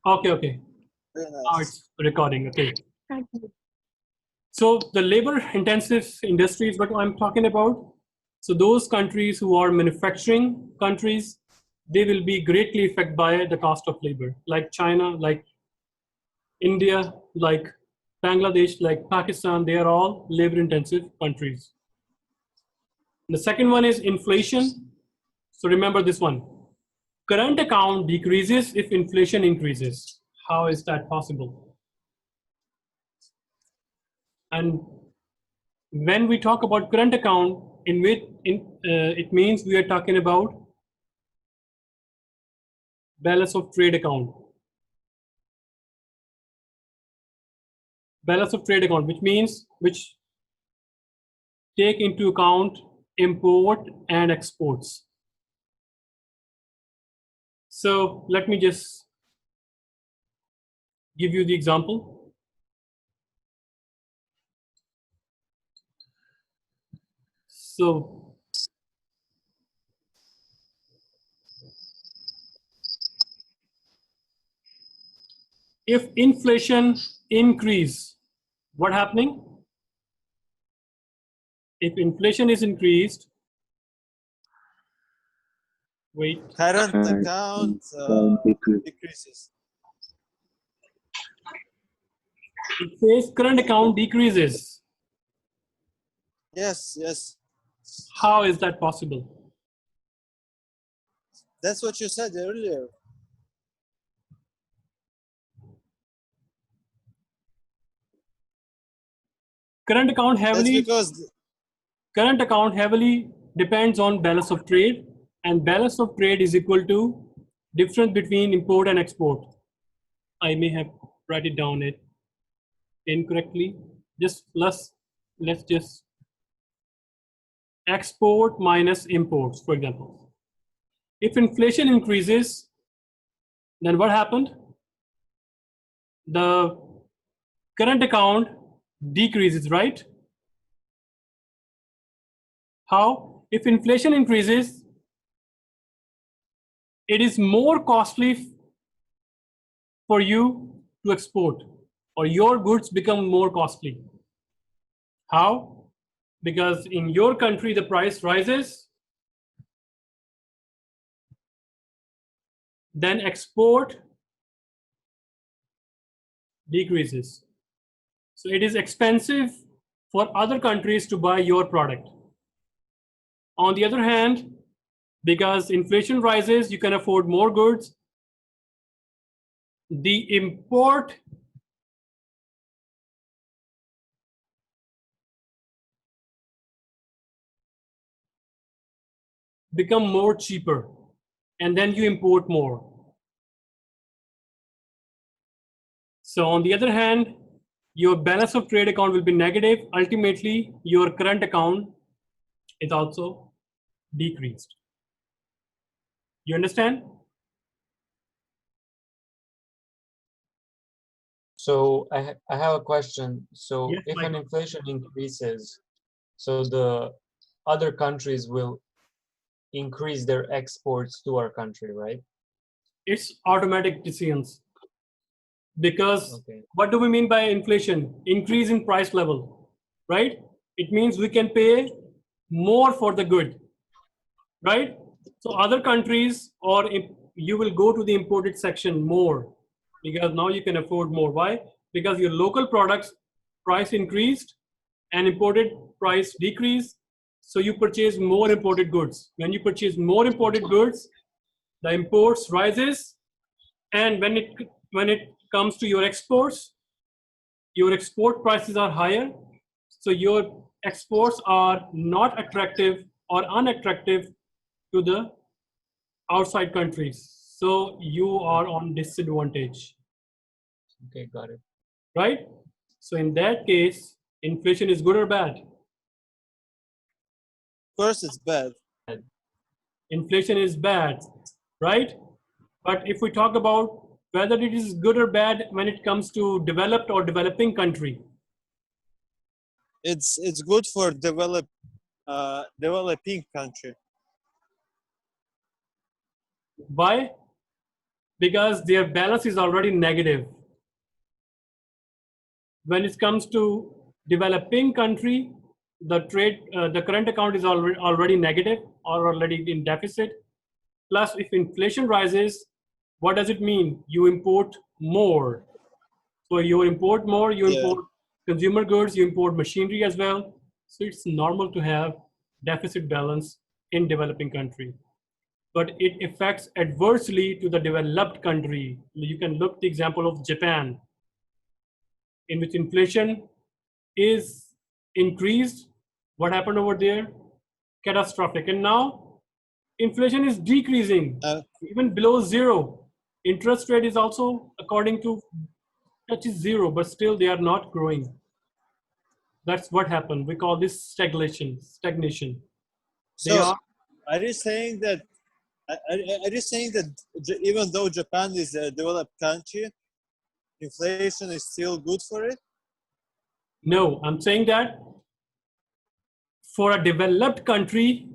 Okay, okay. Very Now nice. it's recording. Okay. So the labor-intensive industries, what I'm talking about. So those countries who are manufacturing countries, they will be greatly affected by the cost of labor, like China, like India, like Bangladesh, like Pakistan. They are all labor-intensive countries. The second one is inflation. So remember this one. Current account decreases if inflation increases. How is that possible? And when we talk about current account, it means we are talking about balance of trade account. Balance of trade account, which take into account import and exports. So let me just give you the example. So if inflation increase, what happening? If inflation is increased, wait. Current account decreases. It says current account decreases. Yes, yes. How is that possible? That's what you said earlier. Current account heavily depends on balance of trade, and balance of trade is equal to difference between import and export. I may have write it down it incorrectly. Just let's just export minus imports, for example. If inflation increases, then what happened? The current account decreases, right? How? If inflation increases, it is more costly for you to export, or your goods become more costly. How? Because in your country the price rises, then export decreases. So it is expensive for other countries to buy your product. On the other hand, because inflation rises, you can afford more goods. The import become more cheaper, and then you import more. So on the other hand, your balance of trade account will be negative. Ultimately, your current account is also decreased. You understand? So I have a question. So Yes, if an Michael. inflation increases, so the other countries will increase their exports to our country, right? It's automatic decisions. Because Okay. what do we mean by inflation? Increase in price level, right? It means we can pay more for the good, right? So other countries, or if you will go to the imported section more, because now you can afford more. Why? Because your local products price increased and imported price decreased. So you purchase more imported goods. When you purchase more imported goods, the imports rises, and when it comes to your exports, your export prices are higher, so your exports are not attractive or unattractive to the outside countries, so you are on disadvantage, Okay, got it. right? So in that case, inflation is good or bad? Of course, it's bad. Inflation is bad, right? But if we talk about whether it is good or bad when it comes to developed or developing country, It's good for developing country. why? because their balance is already negative. When it comes to developing country, the current account is already negative or already in deficit. Plus, if inflation rises, what does it mean? You import more. So you import more, you Yeah. import consumer goods, you import machinery as well. So it's normal to have deficit balance in developing country. But it affects adversely to the developed country. You can look the example of Japan, in which inflation is increased. What happened over there? Catastrophic. And now inflation is decreasing, even below zero. Interest rate is also, according to, touches zero, but still they are not growing. That's what happened. We call this stagnation. Stagnation. They So, are. are you saying that? Are you saying that even though Japan is a developed country, inflation is still good for it? No, I'm saying that for a developed country,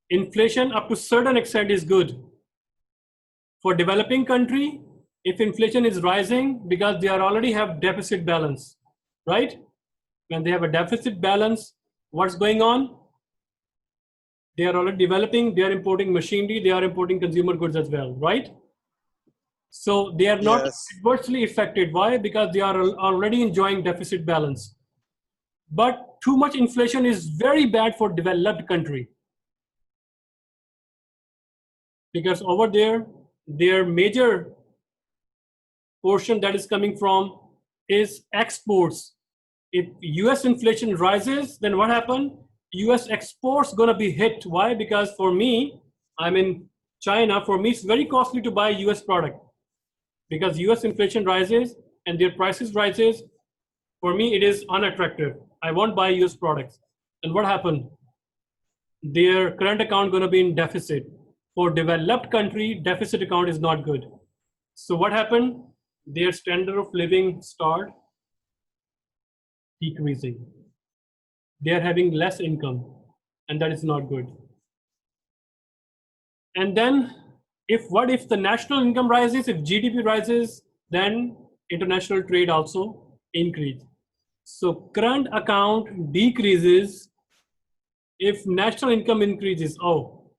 inflation up to certain extent is good. For developing country, if inflation is rising because they are already have deficit balance, right? When they have a deficit balance, what's going on? They are already developing, they are importing machinery, they are importing consumer goods as well, right? So they are not Yes. adversely affected. Why? Because they are already enjoying deficit balance. But too much inflation is very bad for developed country. Because over there, their major portion that is coming from is exports. If US inflation rises, then what happened? US exports gonna be hit. Why? Because for me, I'm in China, for me it's very costly to buy US product. Because US inflation rises and their prices rises, for me it is unattractive. I won't buy US products. And what happened? Their current account gonna be in deficit. For developed country, deficit account is not good. So what happened? Their standard of living start decreasing. They are having less income, and that is not good. And then, if the national income rises, if GDP rises, then international trade also increase. So current account decreases if national income increases. Oh,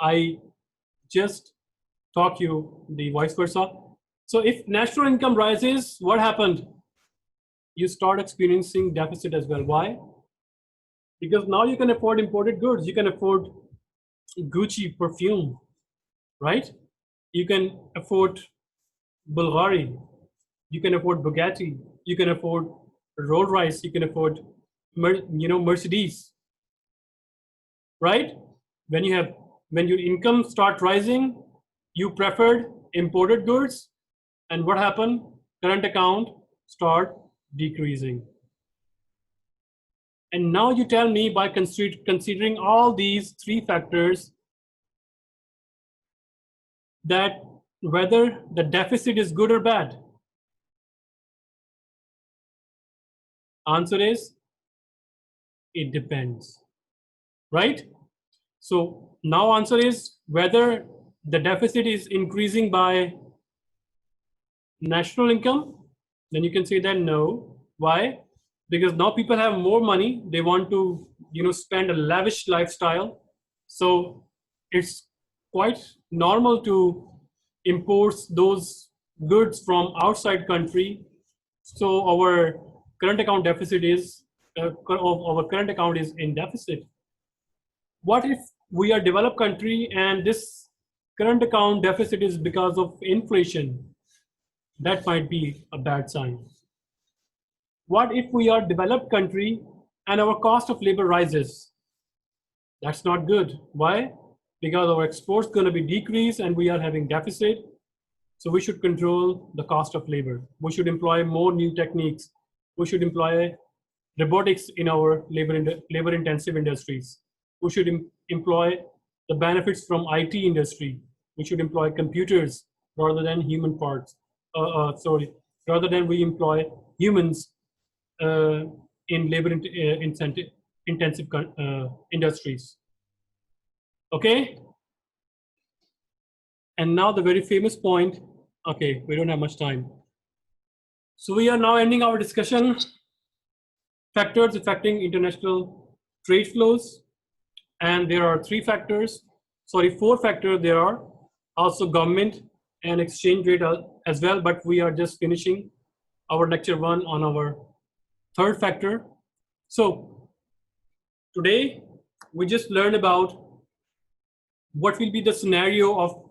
I just talk you the vice versa. So if national income rises, what happened? You start experiencing deficit as well. Why? Because now you can afford imported goods. You can afford Gucci perfume, right? You can afford Bulgari. You can afford Bugatti. You can afford Rolls Royce. You can afford, Mercedes, right? When your income start rising, you preferred imported goods, and what happened? Current account start decreasing. And now you tell me, by considering all these three factors, that whether the deficit is good or bad. Answer is, it depends, right? So now answer is whether the deficit is increasing by national income, then you can say that no. Why? Because now people have more money. They want to, spend a lavish lifestyle. So it's quite normal to import those goods from outside country. So our current account deficit is, our current account is in deficit. What if we are developed country and this current account deficit is because of inflation? That might be a bad sign. What if we are developed country and our cost of labor rises? That's not good. Why? Because our exports going to be decreased and we are having deficit. So we should control the cost of labor. We should employ more new techniques. We should employ robotics in our labor intensive industries. We should employ the benefits from IT industry. We should employ computers rather than human parts. Rather than we employ humans in labor intensive industries. Okay? And now the very famous point, Okay, we don't have much time. So we are now ending our discussion. Factors affecting international trade flows. And there are four factors there are. Also government and exchange rate as well, but we are just finishing our lecture 1 on our third factor. So today we just learned about what will be the scenario of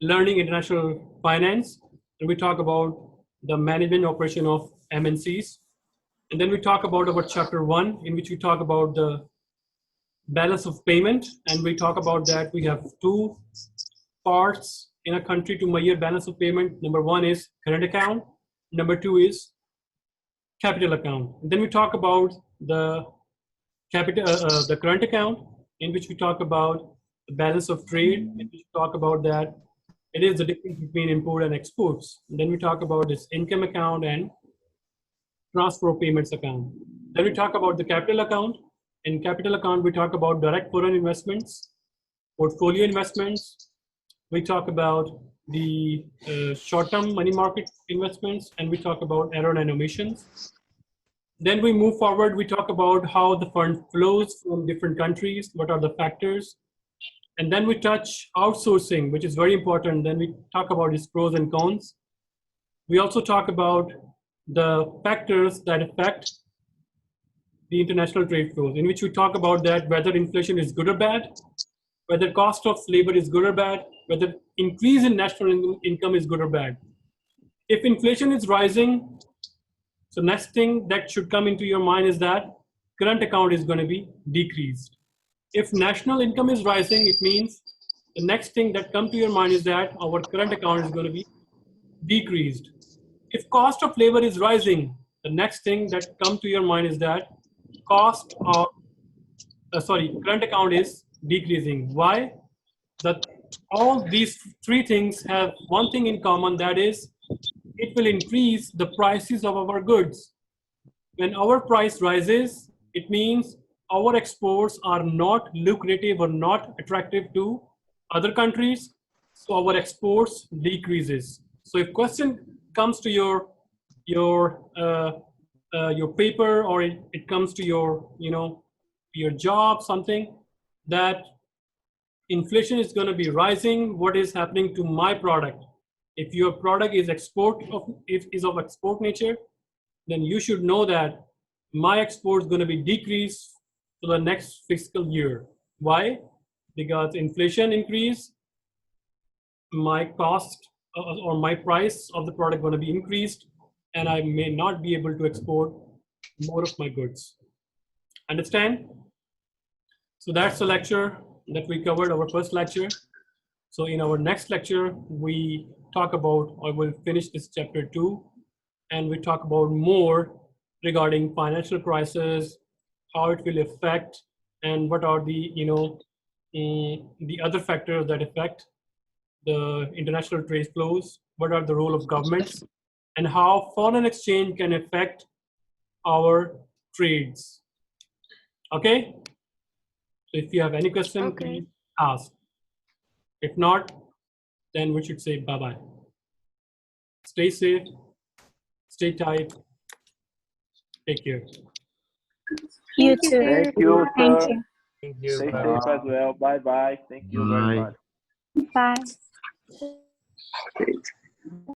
learning international finance, and we talk about the management operation of MNCs, and then we talk about our chapter 1, in which we talk about the balance of payment, and we talk about that we have two parts in a country to measure balance of payment. Number 1 is current account, number 2 is capital account. And then we talk about the the current account, in which we talk about the balance of trade, in which we talk about that it is the difference between import and exports. And then we talk about this income account and transfer of payments account. Then we talk about the capital account. In capital account, we talk about direct foreign investments, portfolio investments. We talk about the short-term money market investments, and we talk about error and omissions. Then we move forward, we talk about how the fund flows from different countries, what are the factors. And then we touch outsourcing, which is very important. Then we talk about its pros and cons. We also talk about the factors that affect the international trade flows, in which we talk about that whether inflation is good or bad, whether cost of labor is good or bad, whether increase in national income is good or bad. If inflation is rising, so next thing that should come into your mind is that current account is going to be decreased. If national income is rising, it means the next thing that comes to your mind is that our current account is going to be decreased. If cost of labor is rising, the next thing that comes to your mind is that current account is decreasing. Why? That all these three things have one thing in common, that is it will increase the prices of our goods. When our price rises, it means our exports are not lucrative or not attractive to other countries, so our exports decreases. So if question comes to your paper, or it comes to your job, something that inflation is going to be rising, what is happening to my product? If your product is of export nature, then you should know that my export is going to be decreased for the next fiscal year. Why? Because inflation increase, my cost or my price of the product going to be increased, and I may not be able to export more of my goods. Understand? So that's the lecture that we covered, our first lecture. So in our next lecture, we talk about, or we'll finish this chapter 2, and we talk about more regarding financial crisis, how it will affect, and what are the the other factors that affect the international trade flows, what are the role of governments, and how foreign exchange can affect our trades. Okay? So if you have any question, please ask. If not, then we should say bye-bye. Stay safe, stay tight, take care. You too. Thank you, Thank sir. you. Thank you. Stay Bye. safe as well. Bye bye. Thank you very Bye. much. Bye.